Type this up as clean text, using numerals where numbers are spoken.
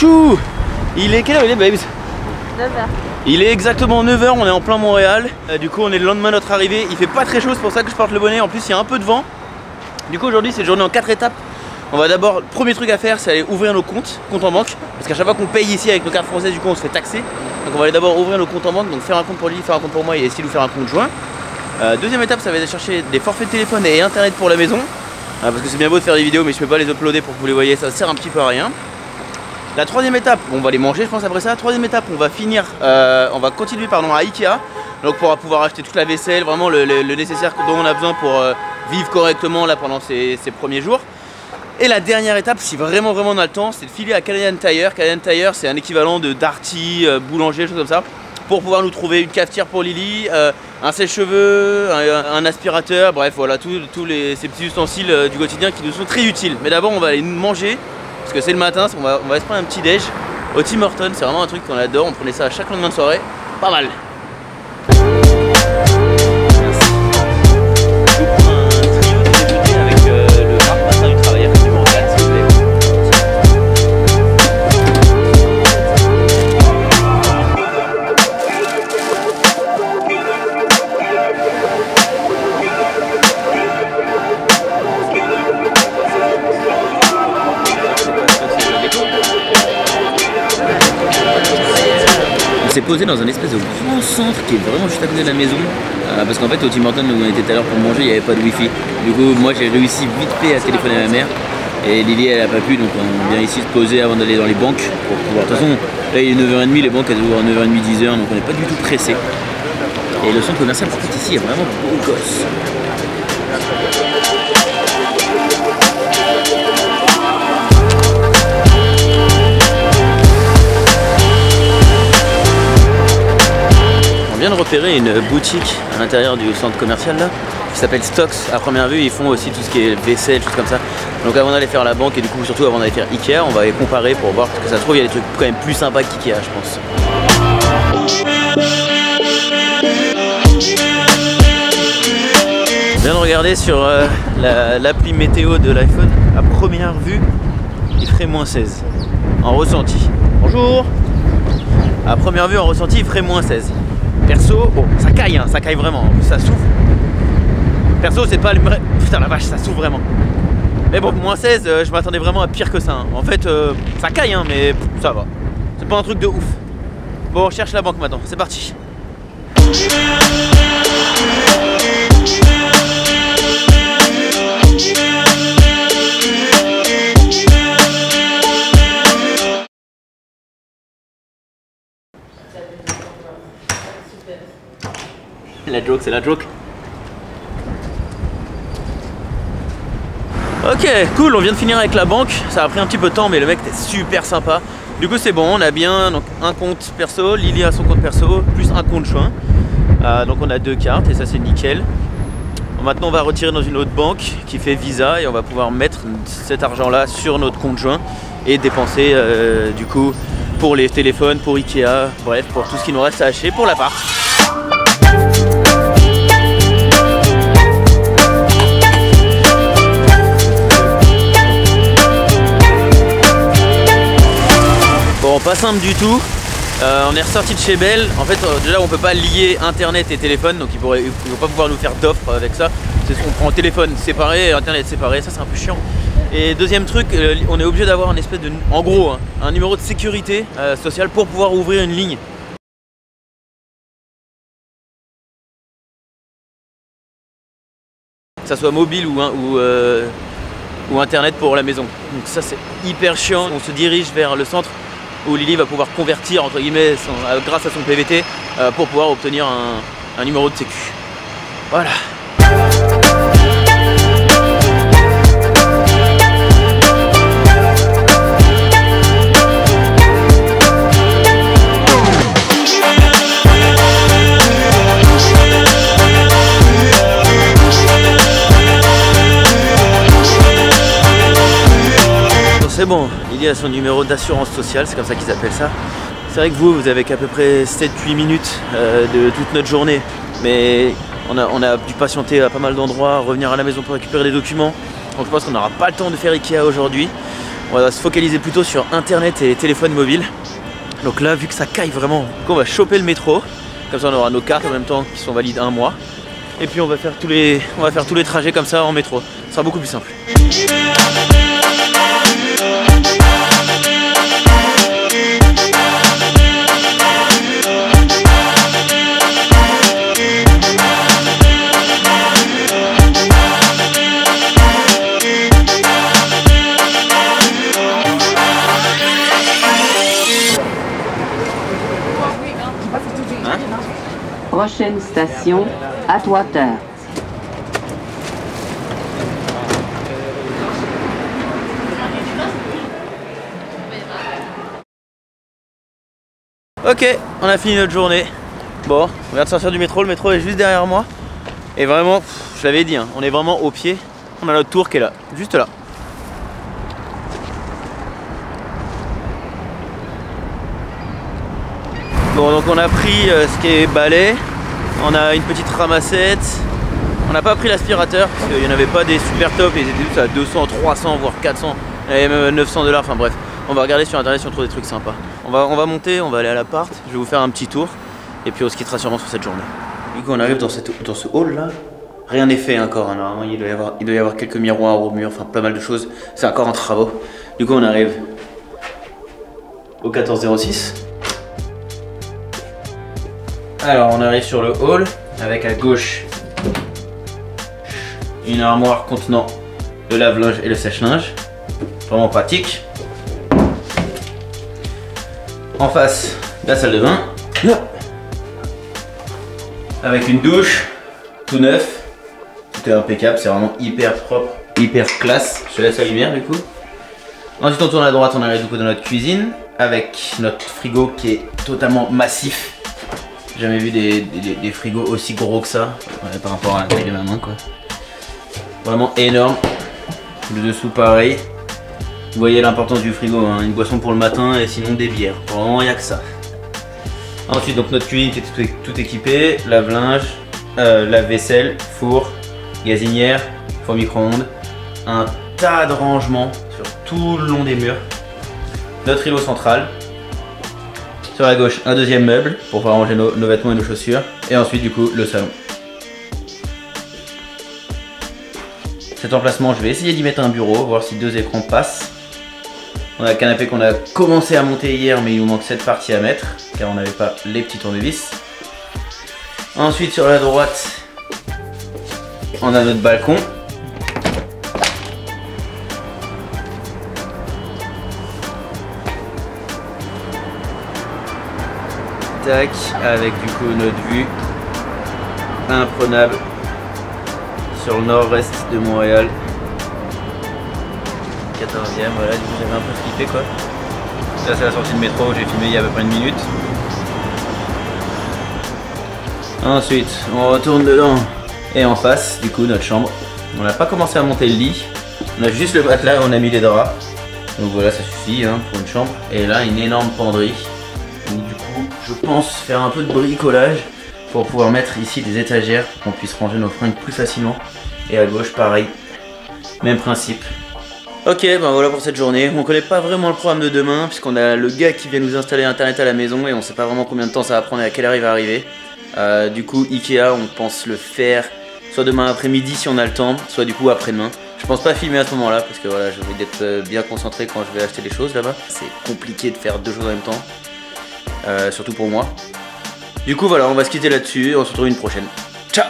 chouchou. Il est quelle heure il est, babes? 9h. Il est exactement 9h, on est en plein Montréal. Du coup on est le lendemain de notre arrivée. Il fait pas très chaud, c'est pour ça que je porte le bonnet. En plus il y a un peu de vent. Du coup aujourd'hui c'est une journée en 4 étapes. On va d'abord, le premier truc à faire c'est aller ouvrir nos comptes en banque. Parce qu'à chaque fois qu'on paye ici avec nos cartes françaises, du coup on se fait taxer. Donc on va aller d'abord ouvrir nos comptes en banque. Donc faire un compte pour lui, faire un compte pour moi et essayer de faire un compte joint. Deuxième étape, ça va être de chercher des forfaits de téléphone et internet pour la maison. Parce que c'est bien beau de faire des vidéos mais je peux pas les uploader pour que vous les voyez, ça sert un petit peu à rien. La troisième étape, on va les manger je pense après ça. Troisième étape, on va finir, on va continuer pardon, à Ikea. Donc on va pouvoir acheter toute la vaisselle, vraiment le nécessaire dont on a besoin pour vivre correctement là pendant ces premiers jours. Et la dernière étape, si vraiment on a le temps, c'est de filer à Canadian Tire. Canadian Tire c'est un équivalent de Darty, boulanger, choses comme ça. Pour pouvoir nous trouver une cafetière pour Lily, un sèche-cheveux, un aspirateur, bref voilà, tous ces petits ustensiles du quotidien qui nous sont très utiles. Mais d'abord on va aller manger, parce que c'est le matin, on va se prendre un petit déj au Tim Hortons, c'est vraiment un truc qu'on adore, on prenait ça à chaque lendemain de soirée, pas mal. On s'est posé dans un espèce de grand centre qui est vraiment juste à côté de la maison parce qu'en fait au Tim Hortons où on était tout à l'heure pour manger il n'y avait pas de wifi. Du coup moi j'ai réussi vite fait à téléphoner à ma mère et Lily elle a pas pu, donc on vient ici se poser avant d'aller dans les banques pour pouvoir. De toute façon là il est 9h30, les banques elles ouvrent à 9h30, 10h, donc on n'est pas du tout pressé. Et le centre commercial par contre ici il y a vraiment beau gosse. On vient de repérer une boutique à l'intérieur du centre commercial là qui s'appelle Stocks. À première vue ils font aussi tout ce qui est vaisselle, choses comme ça. Donc avant d'aller faire la banque et du coup surtout avant d'aller faire Ikea, on va les comparer pour voir ce que ça se trouve. Il y a des trucs quand même plus sympas qu'Ikea je pense. Je viens de regarder sur l'appli météo de l'iPhone. À première vue il ferait moins 16 en ressenti. Bonjour. À première vue en ressenti il ferait moins 16. Perso, bon, ça caille vraiment, en plus ça souffle. Perso, c'est pas le... Putain la vache, ça souffle vraiment. Mais bon, moins 16, je m'attendais vraiment à pire que ça. Hein. En fait, ça caille, hein, mais ça va. C'est pas un truc de ouf. Bon, on cherche la banque maintenant, c'est parti. La joke, c'est la joke. Ok, cool, on vient de finir avec la banque. Ça a pris un petit peu de temps, mais le mec était super sympa. Du coup, c'est bon, on a bien donc, un compte perso, Lily a son compte perso, plus un compte joint. Donc on a 2 cartes et ça c'est nickel. Maintenant, on va retirer dans une autre banque qui fait Visa et on va pouvoir mettre cet argent-là sur notre compte joint et dépenser du coup pour les téléphones, pour Ikea, bref, pour tout ce qui nous reste à acheter pour l'appart. Bon, pas simple du tout. On est ressorti de chez Bell. En fait, déjà on peut pas lier internet et téléphone, donc ils vont pas pouvoir nous faire d'offres avec ça. On prend téléphone séparé et internet séparé, ça c'est un peu chiant. Et deuxième truc, on est obligé d'avoir une espèce de, en gros, hein, un numéro de sécurité sociale pour pouvoir ouvrir une ligne. Que ça soit mobile ou internet pour la maison. Donc ça c'est hyper chiant. On se dirige vers le centre où Lily va pouvoir convertir entre guillemets grâce à son PVT pour pouvoir obtenir un numéro de sécu. Voilà. C'est bon, il y a son numéro d'assurance sociale, c'est comme ça qu'ils appellent ça. C'est vrai que vous avez qu'à peu près 7-8 minutes de toute notre journée, mais on a dû patienter à pas mal d'endroits, revenir à la maison pour récupérer des documents. Donc je pense qu'on n'aura pas le temps de faire Ikea aujourd'hui. On va se focaliser plutôt sur internet et téléphone mobile. Donc là, vu que ça caille vraiment, on va choper le métro. Comme ça on aura nos cartes en même temps qui sont valides 1 mois. Et puis on va faire tous les trajets comme ça en métro. Ce sera beaucoup plus simple. Prochaine station, Atwater. Ok, on a fini notre journée. Bon, on vient de sortir du métro, le métro est juste derrière moi. Et vraiment, je l'avais dit, hein, on est vraiment au pied. On a notre tour qui est là, juste là. Bon, donc on a pris ce qui est balai, on a une petite ramassette, on n'a pas pris l'aspirateur parce qu'il n'y en avait pas des super top, ils étaient tous à 200, 300 voire 400, il y avait même 900 $, enfin bref, on va regarder sur internet si on trouve des trucs sympas. On va monter, on va aller à l'appart, je vais vous faire un petit tour et puis on se quittera sûrement sur cette journée. Du coup on arrive dans ce hall là, rien n'est fait encore, hein. Normalement il doit y avoir quelques miroirs au mur, enfin pas mal de choses, c'est encore en travaux. Du coup on arrive au 1406. Alors on arrive sur le hall avec à gauche une armoire contenant le lave-linge et le sèche-linge, vraiment pratique. En face, la salle de bain avec une douche tout neuf, tout est impeccable, c'est vraiment hyper propre, hyper classe. Je te laisse la lumière du coup. Ensuite on tourne à droite, on arrive du coup dans notre cuisine avec notre frigo qui est totalement massif. J'ai jamais vu des frigos aussi gros que ça, par rapport à la taille de ma main quoi. Vraiment énorme. Le dessous pareil. Vous voyez l'importance du frigo, hein. Une boisson pour le matin et sinon des bières. Vraiment il n'y a que ça. Ensuite donc notre cuisine qui est tout équipée, lave-linge, lave-vaisselle, four, gazinière, four micro-ondes, un tas de rangements sur tout le long des murs. Notre îlot central. Sur la gauche, un deuxième meuble pour pouvoir ranger nos vêtements et nos chaussures. Et ensuite, du coup, le salon. Cet emplacement, je vais essayer d'y mettre un bureau, voir si 2 écrans passent. On a le canapé qu'on a commencé à monter hier, mais il nous manque cette partie à mettre, car on n'avait pas les petits tournevis. Ensuite, sur la droite, on a notre balcon. Avec du coup notre vue imprenable sur le nord-est de Montréal. 14e, voilà, du coup j'avais un peu flippé quoi. Ça c'est la sortie de métro, j'ai filmé il y a à peu près 1 minute. Ensuite on retourne dedans et en face du coup notre chambre. On n'a pas commencé à monter le lit, on a juste le matelas et on a mis les draps. Donc voilà, ça suffit hein, pour une chambre. Et là une énorme penderie. Donc du coup je pense faire un peu de bricolage pour pouvoir mettre ici des étagères pour qu'on puisse ranger nos fringues plus facilement. Et à gauche pareil, même principe. Ok, ben voilà pour cette journée. On connaît pas vraiment le programme de demain puisqu'on a le gars qui vient nous installer internet à la maison et on sait pas vraiment combien de temps ça va prendre et à quelle heure il va arriver. Du coup Ikea on pense le faire soit demain après-midi si on a le temps, soit du coup après-demain. Je pense pas filmer à ce moment là parce que voilà, j'ai envie d'être bien concentré quand je vais acheter des choses là-bas. C'est compliqué de faire 2 choses en même temps. Surtout pour moi. Du coup voilà, on va se quitter là-dessus et on se retrouve une prochaine. Ciao.